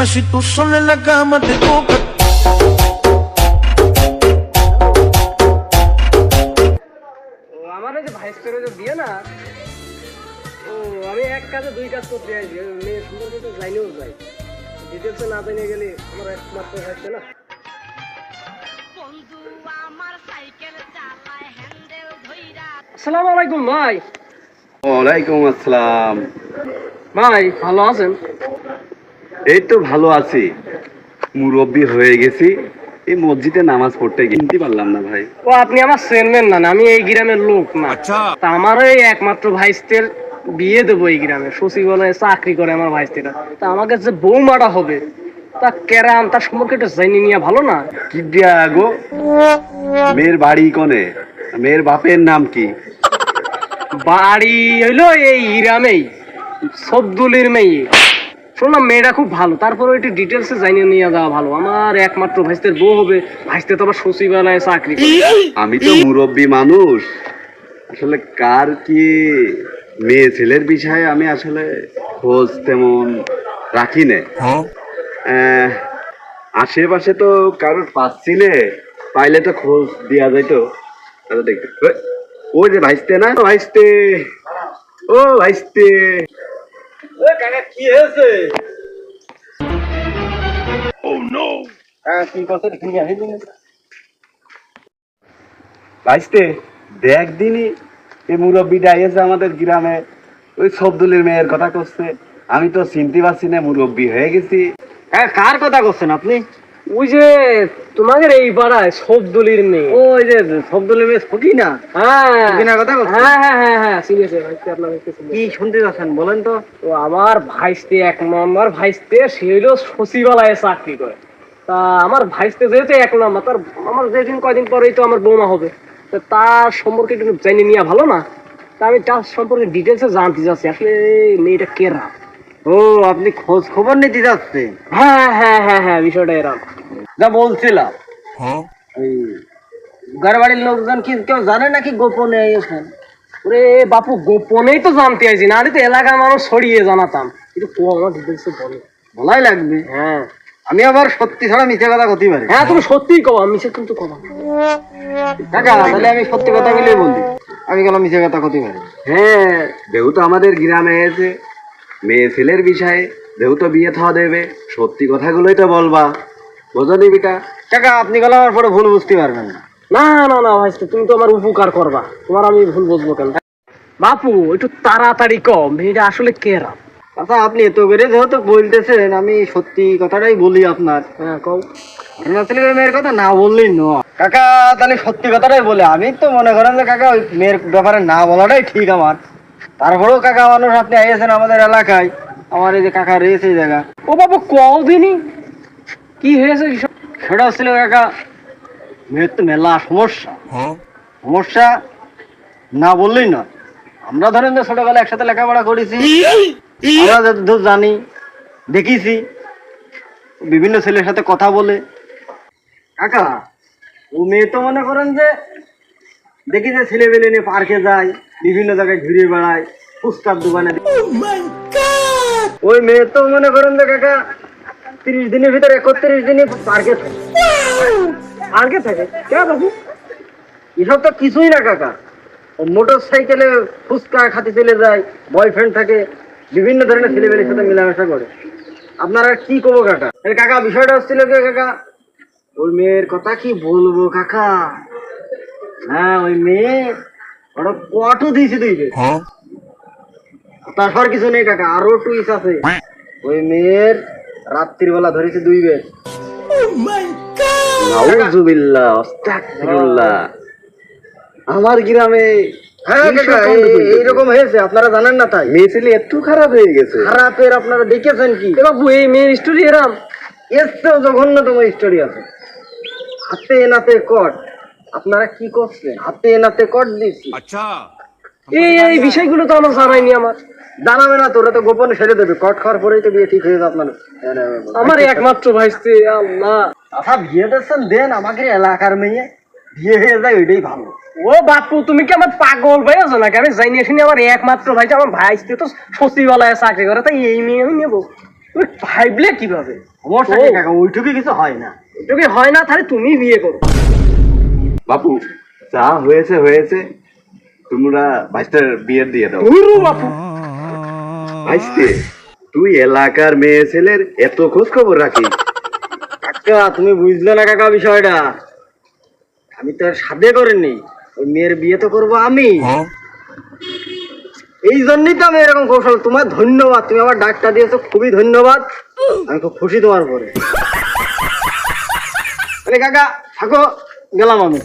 Dime si tú sola en la cama te toca. আমার এই যে ভাইস করে যে দিয়ে না, ও আমি এক কাজে দুই কাজ করতে আইছি। মেয়ে সম্পর্কে তো জানিও যাই, ডিটেলসে না জানিয়ে গেলে আমার একমাত্র ভাইসে না। আসসালামু আলাইকুম ভাই। ওয়ালাইকুম আসসালাম। ভাই ভালো আছেন? এই তো ভালো আছি, মুরব্বি হয়ে গেছি, এই মসজিদে নামাজ পড়তে কিনতে পারলাম না ভাই। ও আপনি আমার চেয়ারম্যান না, আমি এই গ্রামের লোক না। তা আমার এই একমাত্র ভাইস্তের বিয়ে দেবো এই গ্রামে, সচিবালয়ে চাকরি করে আমার ভাইস্তেরা। তা আমাকে যে বৌমাটা হবে তা কেরাম, তার সম্পর্কে একটু জানি নিয়ে ভালো না? কি দিয়া গো, মেয়ের বাড়ি কোনে, মেয়ের বাপের নাম কি? বাড়ি হইলো এই গ্রামেই, সবদুলির মেয়ে। শুনলাম মেয়েটা খুব ভালো, তারপরে একটু ডিটেলসে জানিয়ে নিয়ে যাওয়া ভালো। আমার একমাত্র ভাইস্তের বউ হবে, ভাইস্তে তো আবার সচিবালয়ে চাকরি করে। আমি তো মুরব্বি মানুষ, আসলে কার কি মেয়ে ছেলের বিষয়ে আমি আসলে খোঁজ তেমন রাখি না। আশেপাশে তো কারোর পাচ্ছি না, পাইলে তো খোঁজ দেওয়া যাইতো। তাহলে দেখতে ওই যে ভাইস্তে না, ভাইস্তে, ও ভাইস্তে, কি হয়েছে? ভাইস্তে দেখ দিনই এই মুরব্বিটা আইয়েছে আমাদের গ্রামে, ওই সবদুলের মেয়ের কথা করছে। আমি তো চিনতে পারছি না, মুরব্বি হয়ে গেছি। কার কথা করছেন আপনি? ওই যে তোমাদের এই পাড়ায় সবদুলির মেয়ে, ওই যে সবদুলের মেয়ে ফকি না? হ্যাঁ ফকিনার কথা বলছেন? হ্যাঁ হ্যাঁ হ্যাঁ হ্যাঁ চিনেছে ভাইস্তে, আপনার কি শুনতে যাচ্ছেন বলেন তো? তো আমার ভাইস্তে, এক নম্বর ভাইস্তে, সে হইলো সচিবালয়ে চাকরি করে। তা আমার ভাইস্তে যেহেতু এক নম্বর, তার আমার যেদিন কয়দিন পরেই তো আমার বৌমা হবে, তা তার সম্পর্কে একটু জেনে নিয়ে ভালো না? তা আমি তার সম্পর্কে ডিটেলসে জানতে চাচ্ছি, আসলে মেয়েটা কেরা। ও আপনি খোঁজ খবর নিতে যাচ্ছেন? হ্যাঁ হ্যাঁ হ্যাঁ হ্যাঁ, বিষয়টা এরকম। যা বলছিলাম, ওই ঘর বাড়ির লোকজন কি কেউ জানে নাকি গোপনে এসেছেন? ওরে বাপু, গোপনেই তো জানতে আইছি, না তো এলাকার মানুষ ছড়িয়ে জানাতাম। কিন্তু আমার ডিটেলসে বলো। বলাই লাগবে। হ্যাঁ আমি আবার সত্যি ছাড়া মিথ্যে কথা করতে পারি? হ্যাঁ, তুমি সত্যিই কও, আমি সে কিন্তু কবা। কাকা তাহলে আমি সত্যি কথা মিলিয়ে বলি, আমি কেন মিথ্যে কথা করতে পারি? হ্যাঁ, যেহেতু আমাদের গ্রামে এসে মেয়ে ছেলের বিষয়ে যেহেতু বিয়ে থাওয়া দেবে, সত্যি কথাগুলোই তো বলবা, বোঝো নি বিটা? কাকা আপনি গেলে আমার পরে ভুল বুঝতে পারবেন না। না না না ভাই, তুমি তো আমার উপকার করবা, তোমার আমি ভুল বুঝবো কেন? বাপু একটু তাড়াতাড়ি কও, মেয়েটা আসলে কেরা। আচ্ছা আপনি এত করে যেহেতু বলতেছেন, আমি সত্যি কথাটাই বলি আপনার। হ্যাঁ কও। ছেলের মেয়ের কথা না বললেই নয় কাকা, তাহলে সত্যি কথাটাই বলে। আমি তো মনে করেন যে কাকা ওই মেয়ের ব্যাপারে না বলাটাই ঠিক আমার। তারপরেও কাকা মানুষ আপনি আইয়েছেন আমাদের এলাকায়, আমার এই যে কাকা রয়েছে এই জায়গা। ও বাবু কও দিনই, কি হয়েছে? সেটা হচ্ছিল কাকা, মেয়ের তো মেলা সমস্যা। সমস্যা না বললেই না। আমরা ধরেন যে ছোটবেলায় একসাথে লেখাপড়া করেছি, আমরা যতদূর জানি, দেখেছি বিভিন্ন ছেলের সাথে কথা বলে। কাকা ও মেয়ে তো মনে করেন যে দেখি যে ছেলে বেলে নিয়ে পার্কে যায়, বিভিন্ন জায়গায় ঘুরে বেড়ায়, ফুচকার দোকানে। ওই মেয়ে তো মনে করেন যে কাকা 30 দিনের ভিতরে 31 দিনে পার্কে থাকে। আগে থাকে কে বাবু? এসব তো কিছুই না কাকা। ও মোটর সাইকেলে ফুচকা খাতে চলে যায়, বয়ফ্রেন্ড থাকে, বিভিন্ন ধরনের ছেলেমেয়ের সাথে মেলামেশা করে। আপনারা কি করবো কাকা? কাকা বিষয়টা হচ্ছিল কি কাকা, ওর মেয়ের কথা কি বলবো কাকা। হ্যাঁ ওই মেয়ে ওরা কটও দিয়েছে দুইবে। তারপর কিছু নেই কাকা, আরো টুইস আছে। ওই মেয়ের রাত্রির বেলা ধরেছে 2 বেড। নাউজুবিল্লাহ, আস্তাগফিরুল্লাহ। আমার গ্রামে এইরকম হয়েছে, আপনারা জানেন না? তাই মেয়ে ছেলে একটু খারাপ হয়ে গেছে। খারাপের আপনারা দেখেছেন কি বাবু? এই মেয়ের স্টোরি এরাম, এর চেয়েও জঘন্যতম স্টোরি আছে। হাতে নাতে কট। আপনারা কি করছেন? হাতে নাতে কট দিচ্ছি। এই এই বিষয়গুলো তো আমার জানাইনি। আমার জানাবে না, তোরা তো গোপনে সেরে দেবে। কট খাওয়ার পরেই তো বিয়ে ঠিক হয়ে যাবে আপনার। আমার একমাত্র ভাইস্তে। আল্লাহ, আচ্ছা বিয়ে দিচ্ছেন দেন, আমাকে এলাকার মেয়ে বিয়ে হয়ে যায়, ওইটাই ভালো। ও বাপু তুমি কি আমার পাগল ভাই আছো নাকি? আমি জানি শুনি আমার একমাত্র ভাইটা, আমার ভাইস্তে তো সচিবালয়ে চাকরি করে, তাই এই মেয়ে আমি নেবো? তুমি ভাবলে কিভাবে? সমস্যা কি কাকা, ওইটুকু কিছু হয় না। যদি হয় না তাহলে তুমি বিয়ে করো। বাপু যা হয়েছে হয়েছে, তোমরা ভাইস্তার বিয়ে দিয়ে দাও। ধুরু বাপু, ভাইস্তে, তুই এলাকার মেয়ে ছেলের এত খোঁজ খবর রাখিস? কাকা তুমি বুঝলে না কাকা বিষয়টা, আমি তো আর সাধে করিনি, ওই মেয়ের বিয়ে তো করবো আমি। এই জন্যই তো আমি এরকম কৌশল। তোমার ধন্যবাদ, তুমি আমার ডাকটা দিয়েছো, খুবই ধন্যবাদ, আমি খুব খুশি তোমার পরে। আরে কাকা থাকো, গেলাম আমি।